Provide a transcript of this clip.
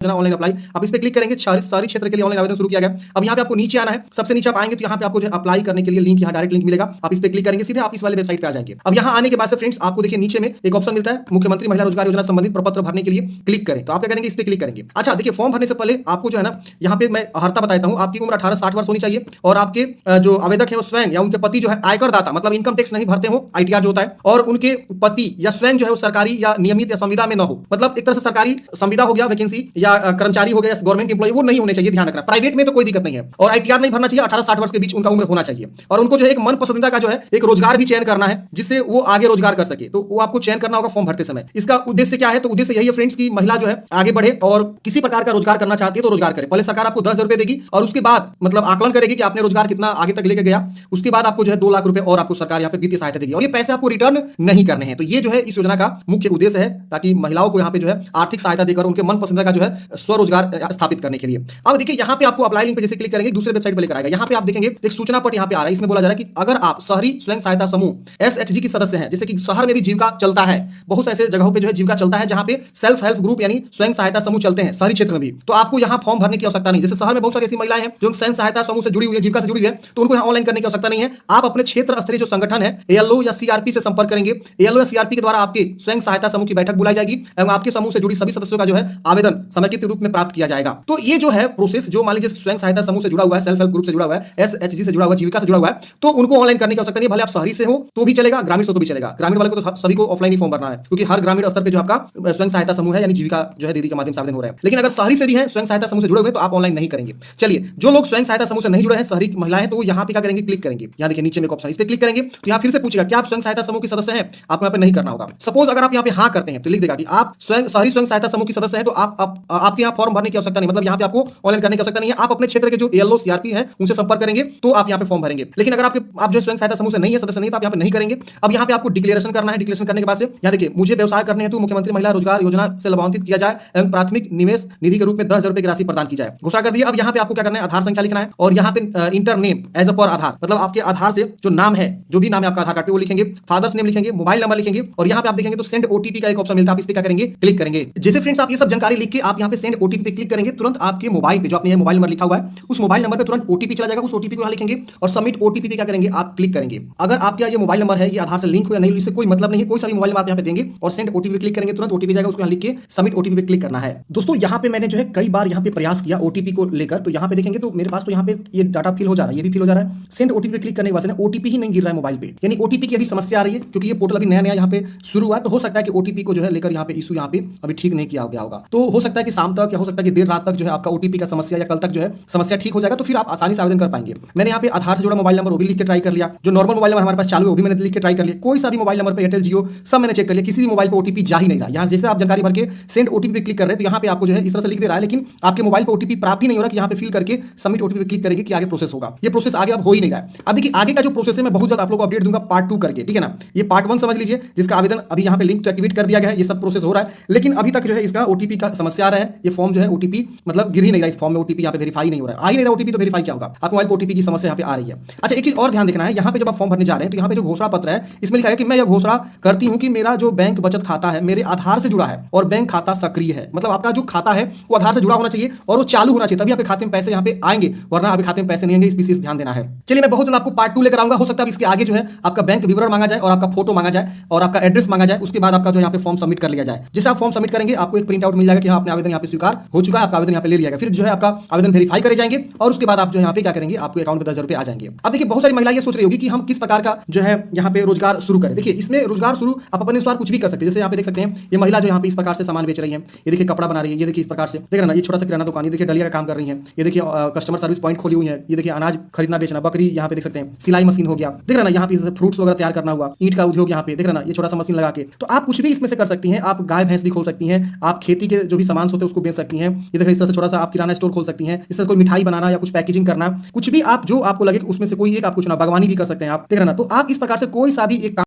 Online apply, आप इस पे क्लिक करेंगे। शहरी क्षेत्र के लिए ऑनलाइन आवेदन शुरू किया गया। अब यहाँ पे आपको नीचे आना है, सबसे नीचे आप आएंगे तो यहाँ पे आपको जो अप्लाई करने के लिए लिंक, यहाँ डायरेक्ट लिंक मिलेगा, आप इस पे क्लिक करेंगे, सीधे आप इस वाले वेबसाइट पे आ जाएंगे। अब यहाँ आने के बाद से फ्रेंड्स आपको देखिए नीचे में एक ऑप्शन मिलता है, मुख्यमंत्री महिला रोजगार योजना संबंधित प्रपत्र भरने के लिए क्लिक करें। तो आप क्या करेंगे, इस पे क्लिक करेंगे। अच्छा देखिए, फॉर्म भरने से पहले आपको जो है ना, यहाँ पे मैं अर्हता बताता हूँ, आपकी उम्र 18-60 वर्ष होनी चाहिए और आपके जो आवेदक है वो स्वयं या उनके पति जो है आयकर दाता, मतलब इनकम टैक्स नहीं भरते हो, आईटीआर जो होता है, और उनके पति या स्वयं जो है वो सरकारी या नियमित या संविदा में न हो, मतलब एक तरह से सरकारी संविदा हो गया, वैकेंसी या कर्मचारी हो गया, गवर्नमेंट एम्प्लॉय, वो नहीं होने चाहिए, ध्यान रखना। प्राइवेट में तो कोई दिक्कत नहीं है, और आईटीआर नहीं भरना चाहिए, 18-60 वर्ष के बीच उनका उम्र होना चाहिए, और उनको जो है एक मन पसंदीदा का जो है एक रोजगार भी चयन करना है, जिससे वो आगे रोजगार कर सके। तो वो आपको चयन करना होगा फॉर्म भरते समय। इसका उद्देश्य क्या है, तो उद्देश्य यही है फ्रेंड्स की महिला जो है आगे बढ़े और किसी प्रकार का रोजगार करना चाहती है तो रोजगार करे। पहले सरकार आपको 10,000 रुपए देगी और उसके बाद मतलब आकलन करेगी कि आपने रोजगार कितना आगे तक लेके गया, उसके बाद आपको जो है 2 लाख रुपए और आपको सरकार यहाँ पे वित्तीय सहायता देगी, और ये पैसे आपको रिटर्न नहीं करने हैं। तो ये जो है इस योजना का मुख्य उद्देश्य है, ताकि महिलाओं को यहाँ पे जो है आर्थिक सहायता देकर उनके मन पसंद का जो है स्वरोजगार स्थापित करने के लिए। अब देखिए यहाँ पे आपको अप्लाई लिंक पे जैसे क्लिक करेंगे, दूसरे वेबसाइट पे लेकर आएगा। यहाँ पे आप देखेंगे एक सूचना पट यहाँ पे आ रहा है, इसमें बोला जा रहा है कि अगर आप शहरी स्वयं सहायता समूह एसएचजी की सदस्य हैं, जैसे कि शहर में भी जीविका चलता है, बहुत ऐसे जगहों पे जो है जीविका चलता है जहां पे सेल्फ हेल्प ग्रुप यानी स्वयं सहायता समूह चलते हैं शहरी क्षेत्र में भी, तो आपको यहाँ फॉर्म भरने की आवश्यकता नहीं। जैसे शहर में बहुत सारी ऐसी महिलाएं हैं जो स्वयं सहायता समूह से जुड़ी हुई है, जीविका से जुड़ी हुई है, तो उनको यहाँ ऑनलाइन करने की आवश्यकता नहीं है। आप अपने क्षेत्र स्तरीय जो संगठन है एएलओ या सीआरपी से संपर्क करेंगे। एएलओ या सीआरपी के द्वारा आपके स्वयं सहायता समूह की बैठक बुलाई जाएगी एवं आपके समूह से जुड़ी सभी सदस्यों का जो है आवेदन समेकित रूप में प्राप्त किया जाएगा। तो ये जो है प्रोसेस, जो मान लीजिए स्वयं सहायता समूह से जुड़ा हुआ है, सेल्फ हेल्प ग्रुप से जुड़ा हुआ है, एसएचजी से जुड़ा हुआ है, जीविका से जुड़ा हुआ है, तो उनको ऑनलाइन करने की आवश्यकता नहीं है। भले आप शहरी से हो तो भी चलेगा, ग्रामीण से तो भी चलेगा। ग्रामीण वाले को तो सभी को ऑफलाइन ही फॉर्म भरना है, क्योंकि हर ग्रामीण स्तर पे जो आपका स्वयं सहायता समूह है यानी जीविका जो है दीदी के माध्यम से आवेदन हो रहा है। लेकिन अगर शहरी से भी है, स्वयं सहायता समूह से जुड़े हुए, तो आप ऑनलाइन नहीं करेंगे। चलिए, जो लोग स्वयं सहायता समूह से नहीं जुड़े हैं, शहरी महिलाएं, तो यहाँ पे क्या करेंगे, क्लिक करेंगे। यहाँ देखिए नीचे में एक ऑप्शन, इस पे क्लिक करेंगे तो यहाँ फिर से पूछेगा क्या आप स्वयं सहायता समूह के सदस्य हैं, आपको यहाँ पे नहीं करना होगा। सपोज अगर आप यहाँ पे हाँ करते हैं तो लिख देगा कि आप शहरी स्वयं सहायता समूह के सदस्य हैं, तो आपके यहाँ फॉर्म भरने की आवश्यकता नहीं, मतलब यहाँ पे आपको ऑनलाइन करने की आवश्यकता नहीं है। आप अपने क्षेत्र के जो एएलओ सीआरपी है उनसे संपर्क करेंगे तो आप यहाँ पे फॉर्म भरेंगे। लेकिन अगर आप जो स्वयं सहायता समूह से नहीं है, सदस्य नहीं, तो आप यहाँ पे नहीं करेंगे। अब यहाँ पे आपको डिक्लेरेशन करना है। डिक्लेरेशन करने के बाद से यहाँ देखिए, मुझे व्यवसाय करने हेतु मुख्यमंत्री महिला रोजगार योजना से लाभान्वित किया जाए एवं प्राथमिक निवेश निधि के रूप में 10,000 रुपए की राशि प्रदान की जाए, घोषणा कर दिया। अब यहाँ पे आपको क्या करना है, आधार संख्या लिखना है, और यहाँ पे इंटर नेम एज अ पर आधार, मतलब आपके आधार से जो नाम है, जो भी नाम है आपका आधार कार्ड पे, वो लिखेंगे, फादर्स नेम लिखेंगे, मोबाइल नंबर लिखेंगे, और यहाँ पे आप देखेंगे तो सेंड ओटीपी का एक ऑप्शन मिलता है, आप इस पे क्या करेंगे, क्लिक करेंगे। जैसे फ्रेंड्स आप ये सब जानकारी लिख के आप यहाँ पे सेंड ओटीपी पे क्लिक करेंगे, तुरंत आपके मोबाइल पे जो आपने मोबाइल नंबर लिखा हुआ है उस मोबाइल नंबर पे तुरंत ओटीपी चला जाएगा। उस ओटीपी को यहाँ लिखेंगे और सबमिट ओटीपी पे क्या करेंगे, आप क्लिक करेंगे। अगर आपका ये मोबाइल नंबर है ये आधार से लिंक हो या नहीं, इससे कोई मतलब नहीं है, कोई सा भी मोबाइल नंबर आप यहाँ पे देंगे और सेंड ओटीपी पे क्लिक करेंगे, तुरंत ओटीपी जाएगा, उसको यहाँ लिख के सबमिट ओटीपी पे क्लिक करना है। दोस्तों यहाँ पे मैंने जो है कई बार यहाँ पे प्रयास किया ओटीपी को लेकर, तो यहाँ पे देखेंगे तो मेरे पास तो यहाँ पे ये डाटा फिल हो जा रहा है, ये भी फिल हो जा रहा है। सेंड ओटीपी पे क्लिक करने के बाद ओटीपी ही नहीं गिर रहा है मोबाइल पे, यानी ओटीपी की अभी समस्या आ रही है, क्योंकि ये पोर्टल अभी नया नया यहाँ पे शुरू हुआ है। तो हो सकता है कि ओटीपी को जो है लेकर यहाँ पे इशू यहाँ पे अभी ठीक नहीं किया गया होगा, तो हो सकता है कि शाम तक या हो सकता है कि देर रात तक जो है आपका ओटीपी का समस्या या कल तक जो है समस्या ठीक हो जाएगा, तो फिर आप आसानी से आवेदन कर पाएंगे। मैंने यहाँ पे आधार से जुड़ा मोबाइल नंबर वो भी लिख के ट्राई कर लिया, जो नॉर्मल मोबाइल नंबर हमारे पास चालू है वो भी मैंने लिख के ट्राई कर लिया, कोई सा भी मोबाइल नंबर पे एयरटेल जियो सब मैंने चेक कर लिया, किसी भी मोबाइल पे ओटीपी जा ही नहीं रहा। यहाँ जैसे आप जानकारी भर के सेंड ओटीपी पे क्लिक कर रहे हैं तो यहाँ पे आपको जो है इस तरह से लिख दे रहा है, लेकिन आपके मोबाइल पे ओटीपी प्राप्त ही नहीं हो रहा कि यहाँ पे फिल करके सबमिट ओटीपी पे क्लिक करेंगे कि आगे प्रोसेस होगा। ये प्रोसेस आगे अब हो ही नहीं रहा है। अब देखिए आगे का जो प्रोसेस है मैं बहुत जल्द आप लोगों को अपडेट दूंगा पार्ट 2 करके, ठीक है ना। ये पार्ट 1 समझ लीजिए, जिसका आवेदन अभी यहाँ पे लिंक तो एक्टिवेट कर दिया गया है, ये सब प्रोसेस हो रहा है, लेकिन अभी तक जो है इसका ओटीपी का समस्या आ रहा है। ये फॉर्म जो है ओटीपी मतलब गिर ही नहीं रहा, इस फॉर्म में ओटीपी यहाँ पे वेरीफाई नहीं हो रहा है, आ ही नहीं रहा ओटीपी, तो वेरीफाई क्या होगा, आपको मोबाइल ओटीपी की समस्या यहाँ पे आ रही है। अच्छा एक चीज और ध्यान देखना है, यहाँ पे जब आप फॉर्म भरने जा रहे हैं तो यहाँ पे जो घोषणा पत्र है इसमें लिखा है कि मैं यह घोषणा करती हूँ कि मेरा जो बैंक बचत खाता है मेरे आधार से जुड़ा है और बैंक खाता सक्रिय है, मतलब आपका जो खाता है वो आधार से जुड़ा होना चाहिए और वो चालू होना चाहिए, तभी आपके खाते में पैसे यहाँ पे आएंगे, वरना आपके खाते में पैसे नहीं आएंगे। इस विशेष ध्यान देना है। चलिए मैं बहुत जल्द आपको पार्ट 2 लेकर आऊंगा। हो सकता है इसके आगे जो है आपका बैंक विवरण मांगा जाए और आपका फोटो मांगा जाए और आपका एड्रेस मांगा जाए, उसके बाद आपका जो यहाँ पे फॉर्म सबमिट कर लिया जाए। जैसे आप फॉर्म सबमिट करेंगे आपको एक प्रिंट आउट मिल जाएगा कि हाँ आपने आवेदन यहाँ पे स्वीकार हो चुका है, आपका आवेदन यहाँ पे ले लिया गया। फिर जो है आपका आवेदन वेरीफाई करे जाएंगे और उसके बाद आप जो यहाँ पे क्या करेंगे, आपके अकाउंट में 10,000 रुपए आ जाएंगे। अब देखिए बहुत सारी महिला ये सोच रही होगी कि हम किस प्रकार का जो है यहाँ पे रोजगार शुरू करें। देखिए इसमें रोजगार शुरू आप अपने अनुसार कुछ भी कर सकते हैं। जैसे यहाँ पे देख सकते हैं ये महिला जो यहाँ पे इस प्रकार से सामान बेच रही है, ये देखिए कपड़ा बना रही है, ये देखिए इस प्रकार से देख रहे ना, ये छोटा सा किराना दुकान, ये देखिए डलिया का काम कर रही है, ये देखिए कस्टमर सर्विस पॉइंट खोली हुई है, ये देखिए अनाज खरीदना बेचना, बकरी यहाँ पे देख सकते हैं, सिलाई मशीन हो गया, देख रहे ना यहाँ पे फ्रूट्स वगैरह तैयार करना हुआ, ईंट का उद्योग यहाँ पे देख रहे ना, ये छोटा सा मशीन लगा के। तो आप कुछ भी इसमें से कर सकती हैं। आप गाय भैंस भी खोल सकती हैं, आप खेती के जो भी सामान होते हैं उसको बेच सकती हैं, ये देखिए इस तरह से छोटा सा आप किराना स्टोर खोल सकती हैं, इस तरह कोई मिठाई बनाना या कुछ पैकेजिंग करना, कुछ भी आप जो आपको लगे उसमें से कोई एक आप कुछ ना बागवानी भी कर सकते हैं आप, देख रहे ना। तो आप इस प्रकार से कोई सा भी एक